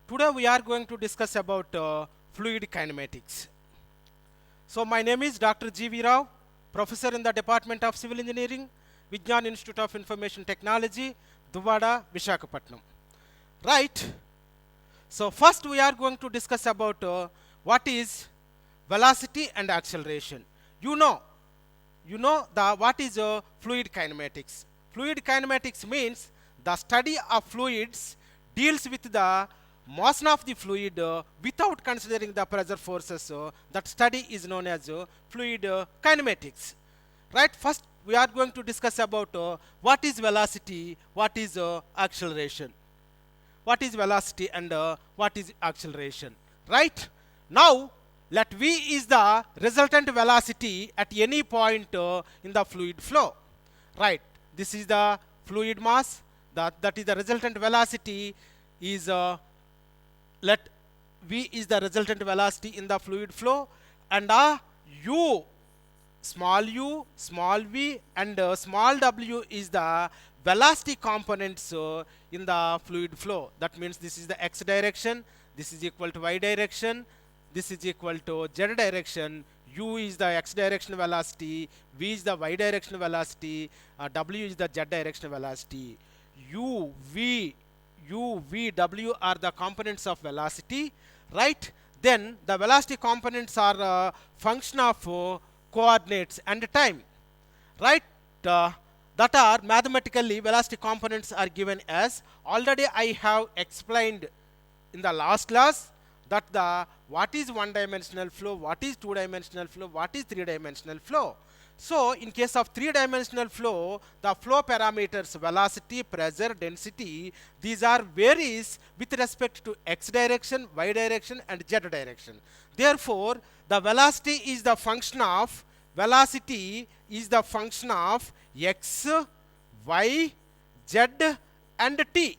Today we are going to discuss about fluid kinematics. So my name is Dr. G.V. Rao, professor in the Department of Civil Engineering, Vijnan Institute of Information Technology, Duvada, Visakhapatnam. Right. So first we are going to discuss about what is velocity and acceleration. You know the what is fluid kinematics. Fluid kinematics means the study of fluids deals with the motion of the fluid without considering the pressure forces. That study is known as fluid kinematics. Right? First we are going to discuss about what is velocity, what is acceleration. What is velocity and what is acceleration. Right? Now let V is the resultant velocity at any point in the fluid flow. Right. This is the fluid mass. That is the resultant velocity is let V is the resultant velocity in the fluid flow, and U, small v, and small w is the velocity components in the fluid flow. That means this is the x direction, this is equal to y direction, this is equal to z direction. U is the x direction velocity, v is the y direction velocity, w is the z direction velocity. V, W are the components of velocity, right? Then the velocity components are function of coordinates and time, right? That are mathematically velocity components are given as already I have explained in the last class that the what is one dimensional flow, what is two dimensional flow, what is three dimensional flow. So in case of three dimensional flow, the flow parameters velocity, pressure, density, these are varies with respect to x direction, y direction and z direction. Therefore the velocity is the function of x, y, z and t.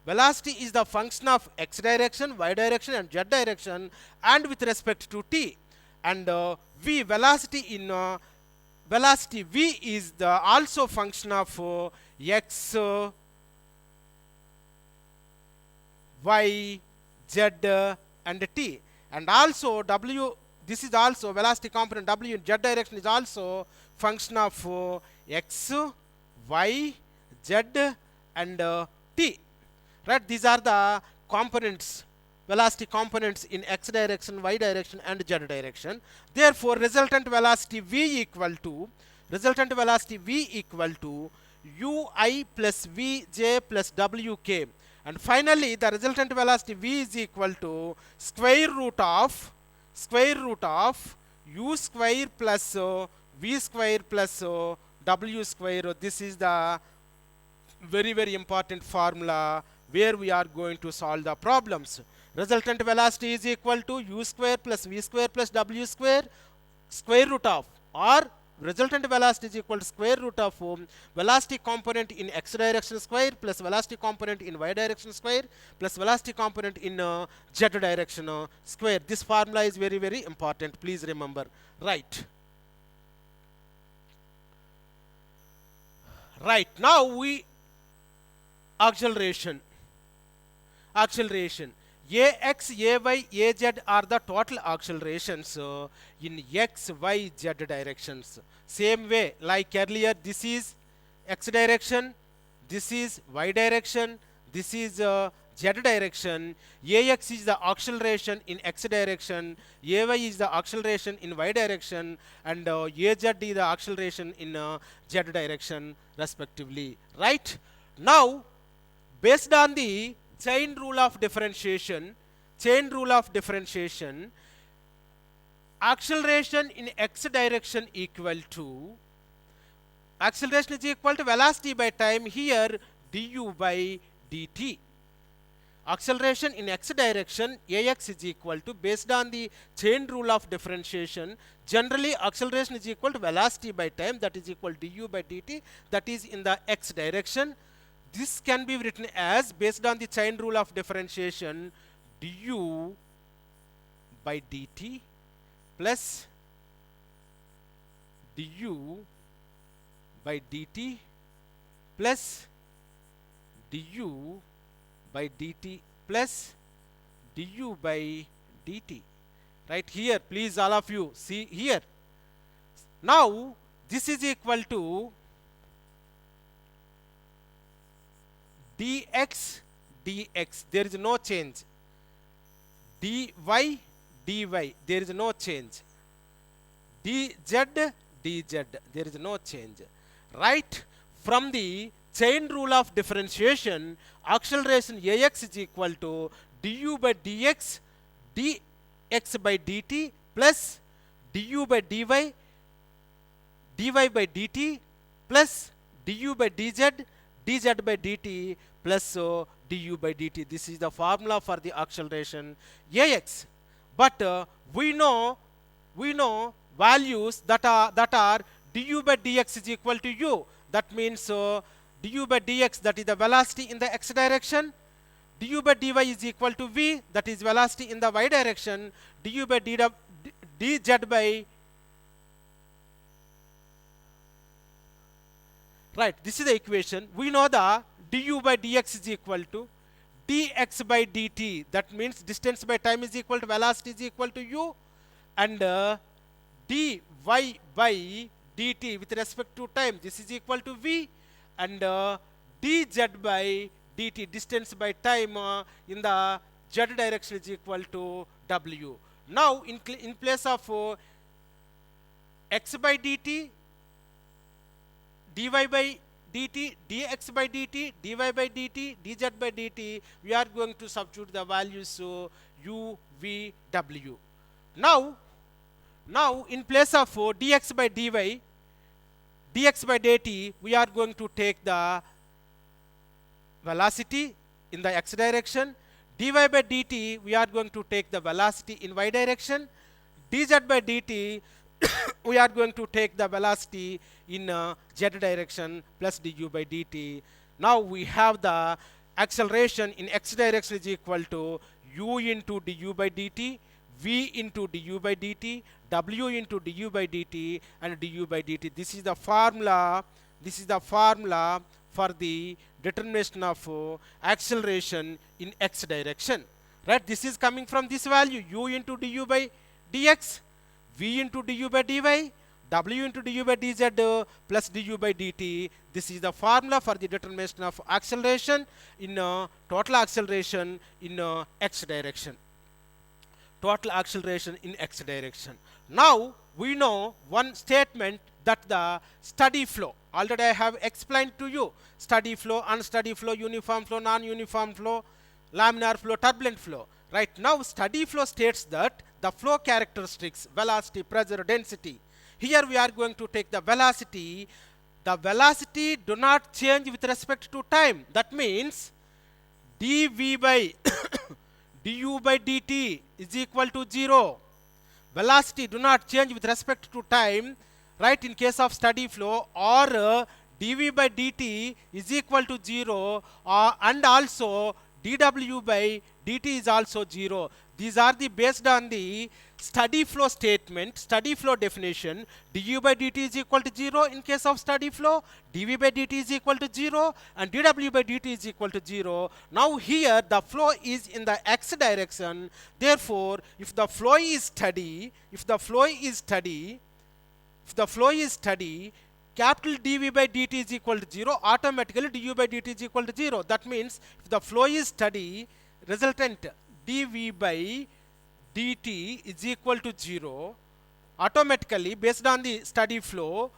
Velocity is the function of x direction, y direction and z direction and with respect to t. And velocity v is the also function of x, y, z and t. And also w, this is also velocity component w in z direction is also function of x, y, z and t. Right? These are the components, velocity components in x direction, y direction and z direction. Therefore resultant velocity v equal to ui plus vj plus wk, and finally the resultant velocity v is equal to square root of u square plus v square plus w square. This is the very important formula where we are going to solve the problems. Resultant velocity is equal to u square plus v square plus w square, square root of, or resultant velocity is equal to square root of velocity component in x direction square plus velocity component in y direction square plus velocity component in z direction square. This formula is very important. Please remember. Right. Right. Now we acceleration. Ax, Ay, Az are the total accelerations in x, y, z directions. Same way like earlier, this is x direction, this is y direction, this is z direction. Ax is the acceleration in x direction, Ay is the acceleration in y direction, and Az is the acceleration in z direction respectively. Right? Now based on the chain rule of differentiation, acceleration in x direction equal to, acceleration is equal to velocity by time, here du by dt. Acceleration in x direction ax is equal to, based on the chain rule of differentiation, generally acceleration is equal to velocity by time, that is equal to du by dt, that is in the x direction. This can be written as, based on the chain rule of differentiation, du by dt plus du by dt plus du by dt plus du by dt. Right here, please all of you see here. Now this is equal to dx dx, there is no change. dy dy, there is no change. dz dz, there is no change. Right from the chain rule of differentiation, acceleration ax is equal to du by dx dx by dt plus du by dy dy by dt plus du by dz dz by dt plus du by dt. This is the formula for the acceleration ax. But we know values that are du by dx is equal to u. That means du by dx, that is the velocity in the x direction. Du by dy is equal to v, that is velocity in the y direction. Du by dz by, right, this is the equation. We know the du by dx is equal to dx by dt. That means distance by time is equal to velocity is equal to u, and dy by dt with respect to time, this is equal to v, and dz by dt, distance by time in the z direction, is equal to w. Now in place of x by dt, dy by dt, dx by dt, dy by dt, dz by dt, we are going to substitute the values u, v, w. Now in place of dx by dy, dx by dt, we are going to take the velocity in the x direction. dy by dt, we are going to take the velocity in y direction. dz by dt, we are going to take the velocity in z direction plus du by dt. Now we have the acceleration in x direction is equal to u into du by dt, v into du by dt, w into du by dt, and du by dt. This is the formula. This is the formula for the determination of acceleration in x direction. Right? This is coming from this value, u into du by dx, v into du by dy, w into du by dz plus du by dt. This is the formula for the determination of acceleration in total acceleration in x direction. Total acceleration in x direction. Now we know one statement, that the steady flow. Already I have explained to you steady flow, unsteady flow, uniform flow, non-uniform flow, laminar flow, turbulent flow. Right now steady flow states that the flow characteristics, velocity, pressure, density. Here we are going to take the velocity. The velocity do not change with respect to time. That means dv by du by dt is equal to 0. Velocity do not change with respect to time, right, in case of steady flow, or dv by dt is equal to 0, and also dw by dt is also 0. These are the based on the steady flow statement, steady flow definition. du by dt is equal to 0 in case of steady flow, dv by dt is equal to 0, and dw by dt is equal to 0. Now here the flow is in the x direction. Therefore, if the flow is steady, capital dv by dt is equal to 0, automatically du by dt is equal to 0. That means if the flow is steady, resultant dv by dt is equal to 0, automatically based on the steady flow,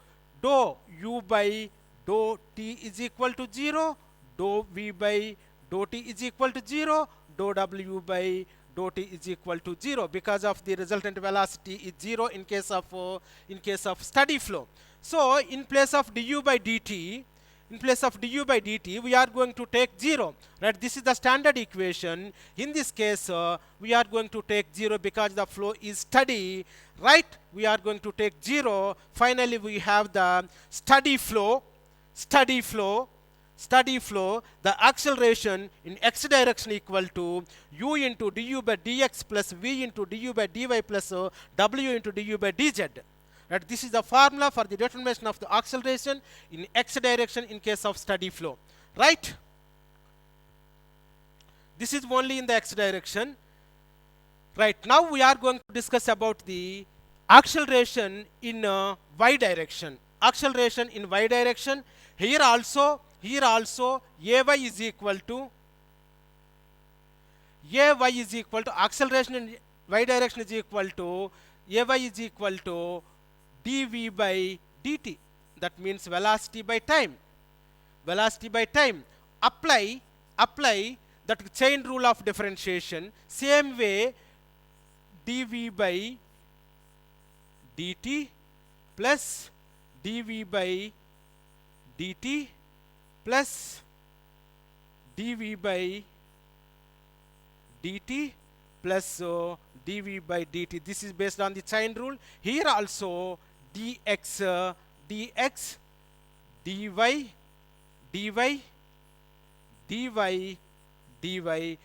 dou u by dou t is equal to 0, dou v by dou t is equal to 0, dou w by dou t is equal to 0, because of the resultant velocity is 0 in case of steady flow. So in place of du by dt, we are going to take 0. Right? This is the standard equation. In this case, we are going to take 0 because the flow is steady. Right? We are going to take 0. Finally, we have the steady flow. The acceleration in x direction equal to u into du by dx plus v into du by dy plus w into du by dz. Right? This is the formula for the determination of the acceleration in x direction in case of steady flow. Right? This is only in the x direction. Right, now we are going to discuss about the acceleration in y direction. Acceleration in y direction. Here also ay is equal to acceleration in y direction is equal to ay is equal to dv by dt. That means velocity by time. Velocity by time. Apply that chain rule of differentiation. Same way, dv by dt plus dv by dt plus dv by dt plus dv by dt. This is based on the chain rule. Here also dx dx dy dy dy dy.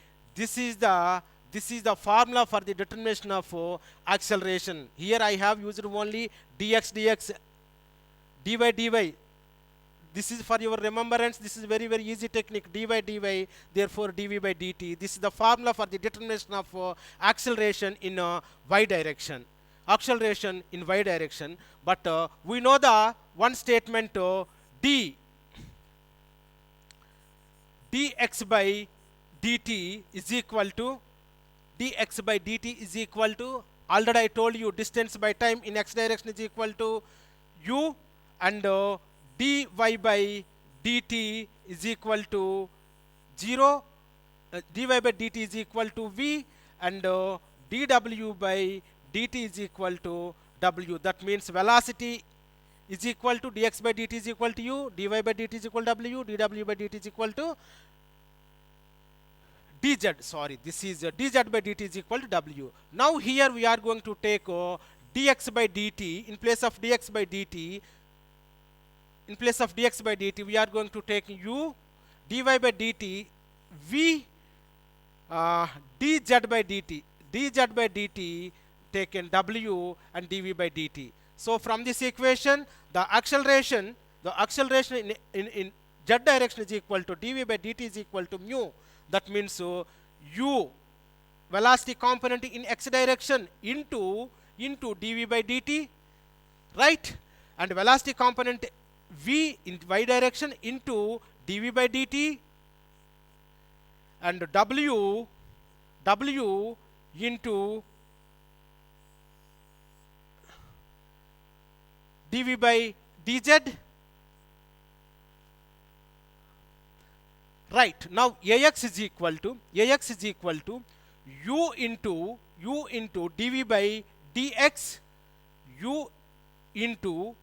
This is the formula for the determination of acceleration. Here I have used only dx dx dy dy. This is for your remembrance. This is very easy technique. Dy dy, therefore dv by dt. This is the formula for the determination of acceleration in y direction. Acceleration in y direction. But we know the one statement dx by dt is equal to already I told you distance by time in x direction is equal to u, and dy by dt is equal to 0, dy by dt is equal to v, and dw by dt is equal to w. That means velocity is equal to dx by dt is equal to u, dy by dt is equal to w, dw by dt is equal to dz. Sorry, this is dz by dt is equal to w. Now here we are going to take dx by dt in place of dx by dt. In place of dx by dt, we are going to take u, dy by dt, v, dz by dt taken w, and dv by dt. So from this equation, the acceleration in z direction is equal to dv by dt is equal to mu. That means u, velocity component in x direction, into dv by dt, right? And velocity component v in y direction into dv by dt, and w into dv by dz. Right, now ax is equal to u into dv by dx, u into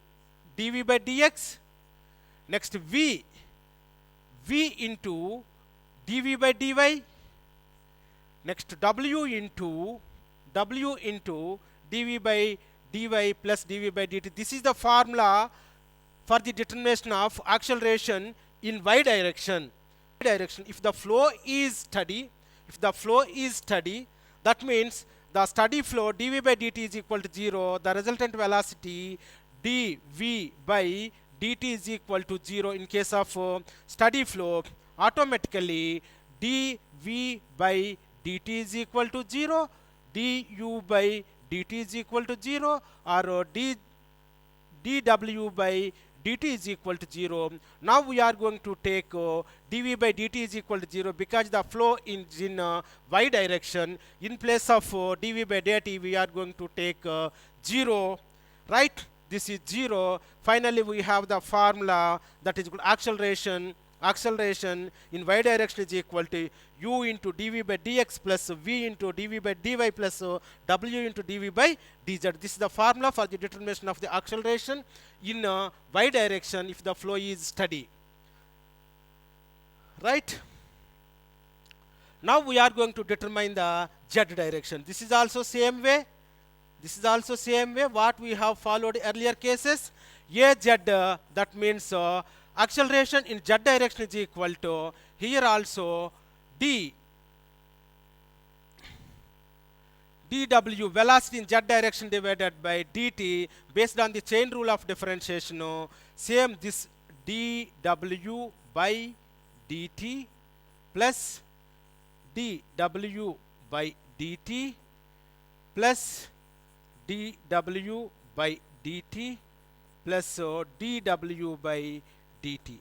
dv by dx. Next v into dv by dy. Next w into dv by dy plus dv by dt. This is the formula for the determination of acceleration in y direction. If the flow is steady, that means the steady flow dv by dt is equal to 0. The resultant velocity dv by dt is equal to 0. In case of steady flow, automatically dv by dt is equal to 0, du by dt is equal to 0, or dw by dt is equal to 0. Now we are going to take dv by dt is equal to 0 because the flow is in y direction. In place of dv by dt, we are going to take 0, right? This is 0. Finally, we have the formula that is acceleration in y direction is equal to u into dv by dx plus v into dv by dy plus w into dv by dz. This is the formula for the determination of the acceleration in y direction if the flow is steady. Right? Now we are going to determine the z direction. This is also same way. What we have followed earlier cases. Az, that means acceleration in z direction is equal to, here also dw, velocity in z direction divided by dt, based on the chain rule of differentiation. Same, this dw by dt plus dw by dt plus dw by dt plus dw by dt.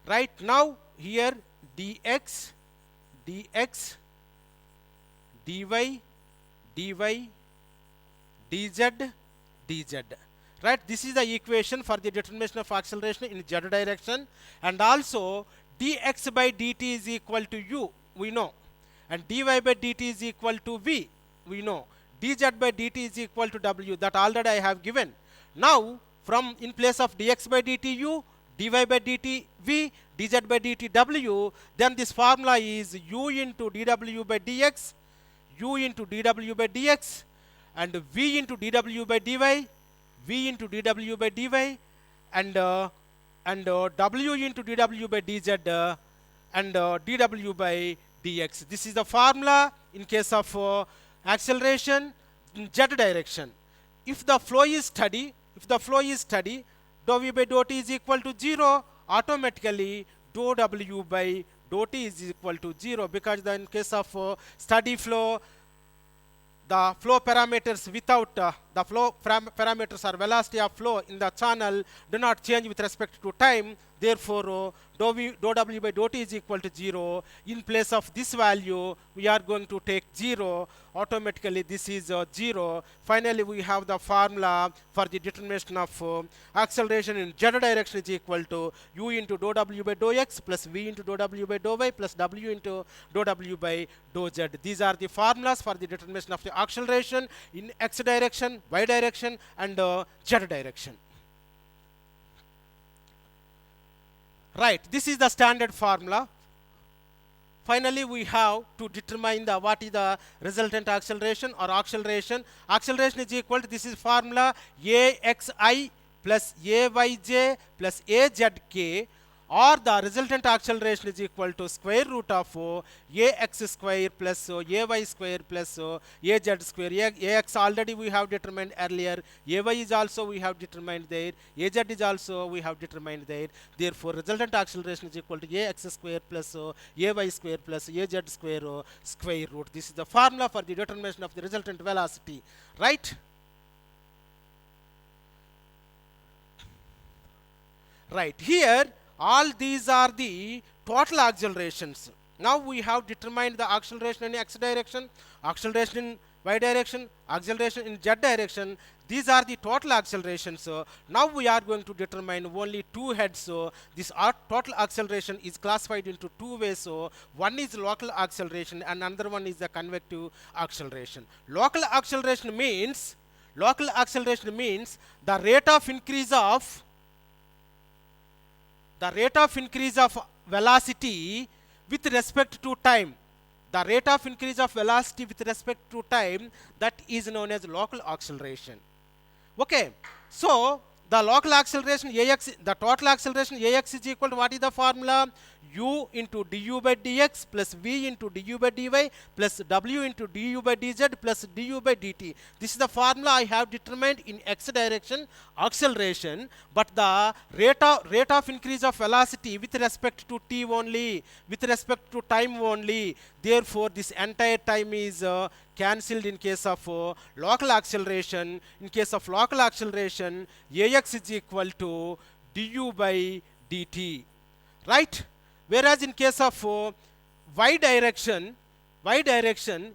Right now here dx dz dz. Right, this is the equation for the determination of acceleration in z direction, and also dx by dt is equal to u, we know, and dy by dt is equal to v, we know, dz by dt is equal to w, that already I have given. Now from in place of dx by dt u, dy by dt v, dz by dt w, then this formula is u into dw by dx, u into dw by dx, and v into dw by dy, v into dw by dy, and w into dw by dz, and dw by dx. This is the formula in case of acceleration in z direction. If the flow is steady, dou v by dou t is equal to 0, automatically dou w by dou t is equal to 0, because in case of steady flow, the flow parameters without the flow parameters or velocity of flow in the channel do not change with respect to time. Therefore dou w by dou t is equal to 0. In place of this value we are going to take 0. Automatically this is 0. Finally we have the formula for the determination of acceleration in z direction is equal to u into dou w by dou x plus v into dou w by dou y plus w into dou w by dou z. These are the formulas for the determination of the acceleration in x direction, y direction, and z direction. Right, this is the standard formula. Finally we have to determine the what is the resultant acceleration or acceleration. Acceleration is equal to, this is formula, axi plus ayj plus azk, or the resultant acceleration is equal to square root of ax square plus ay square plus az square. Ax already we have determined earlier, ay is also we have determined there, az is also we have determined there. Therefore resultant acceleration is equal to ax square plus ay square plus az square square root. This is the formula for the determination of the resultant velocity. Right? Right, here all these are the total accelerations. Now we have determined the acceleration in x direction, acceleration in y direction, acceleration in z direction. These are the total accelerations. Now we are going to determine only two heads. This total acceleration is classified into two ways. One is local acceleration and another one is the convective acceleration. Local acceleration means the rate of increase of velocity with respect to time. The rate of increase of velocity with respect to time, that is known as local acceleration. Okay, so the local acceleration ax, the total acceleration ax is equal to, what is the formula? U into du by dx plus v into du by dy plus w into du by dz plus du by dt. This is the formula I have determined in x direction acceleration, but the rate of increase of velocity with respect to t only, with respect to time only. Therefore this entire time is cancelled in case of local acceleration. In case of local acceleration, ax is equal to du by dt. Right? Whereas in case of y direction,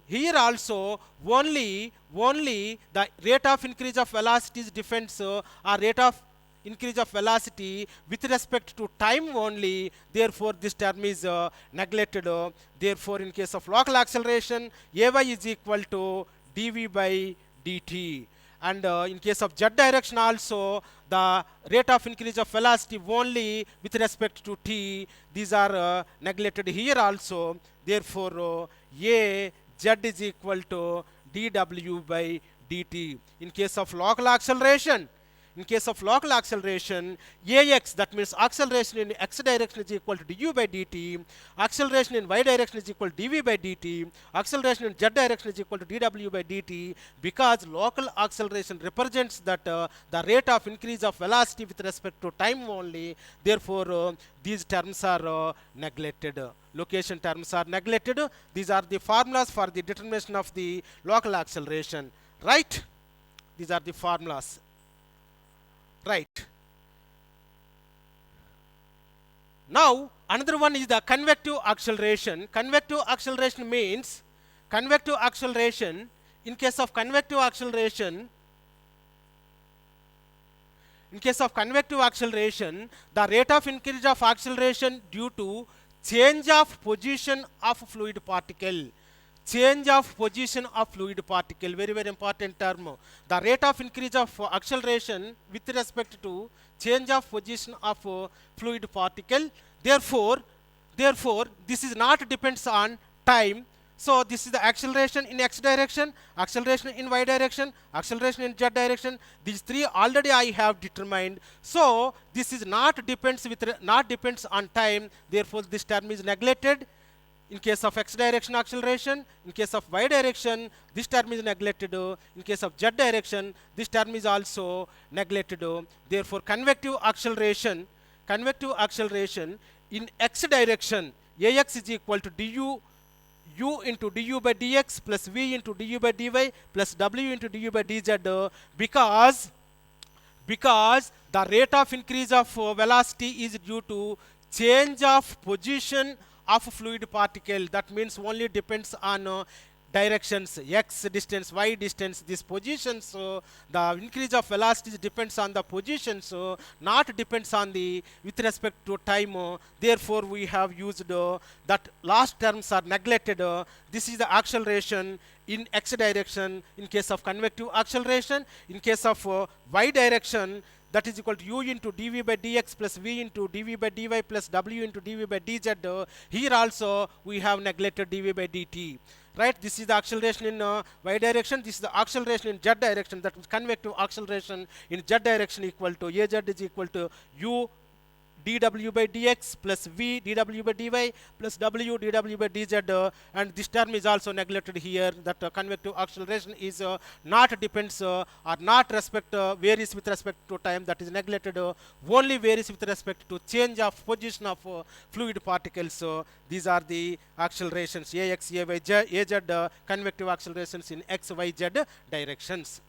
here also only the rate of increase of velocity depends or rate of increase of velocity with respect to time only. Therefore this term is neglected. Therefore in case of local acceleration, ay is equal to dv by dt. And in case of z direction also, the rate of increase of velocity only with respect to t. These are neglected here also. Therefore a z is equal to dw by dt. In case of local acceleration, ax, that means acceleration in x direction is equal to du by dt, acceleration in y direction is equal to dv by dt, acceleration in z direction is equal to dw by dt, because local acceleration represents that the rate of increase of velocity with respect to time only. Therefore these terms are neglected. Location terms are neglected. These are the formulas for the determination of the local acceleration. right? These are the formulas, right? Now another one is the convective acceleration. Convective acceleration means convective acceleration. In case of convective acceleration, the rate of increase of acceleration due to change of position of fluid particle. Change of position of fluid particle, very very important term. The rate of increase of acceleration with respect to change of position of fluid particle. Therefore this is not depends on time. So this is the acceleration in x direction, acceleration in y direction, acceleration in z direction. These three already I have determined. So this is not depends on time. Therefore this term is neglected. In case of x direction acceleration, in case of y direction, this term is neglected. In case of z direction, this term is also neglected. Therefore convective acceleration in x direction, ax is equal to du u into du by dx plus v into du by dy plus w into du by dz, because the rate of increase of velocity is due to change of position of fluid particle. That means only depends on directions, x distance, y distance, these positions. So the increase of velocity depends on the position, so not depends on the with respect to time. Therefore we have used that last terms are neglected. This is the acceleration in x direction in case of convective acceleration. In case of y direction, that is equal to u into dv by dx plus v into dv by dy plus w into dv by dz. Here also we have neglected dv by dt. Right, this is the acceleration in y direction, this is the acceleration in z direction, that is convective acceleration in z direction equal to az is equal to u dw by dx plus v dw by dy plus w dw by dz, and this term is also neglected here, that convective acceleration is not depends or not varies with respect to time, that is neglected, only varies with respect to change of position of fluid particles. So these are the accelerations ax, ay, az, convective accelerations in x, y, z directions.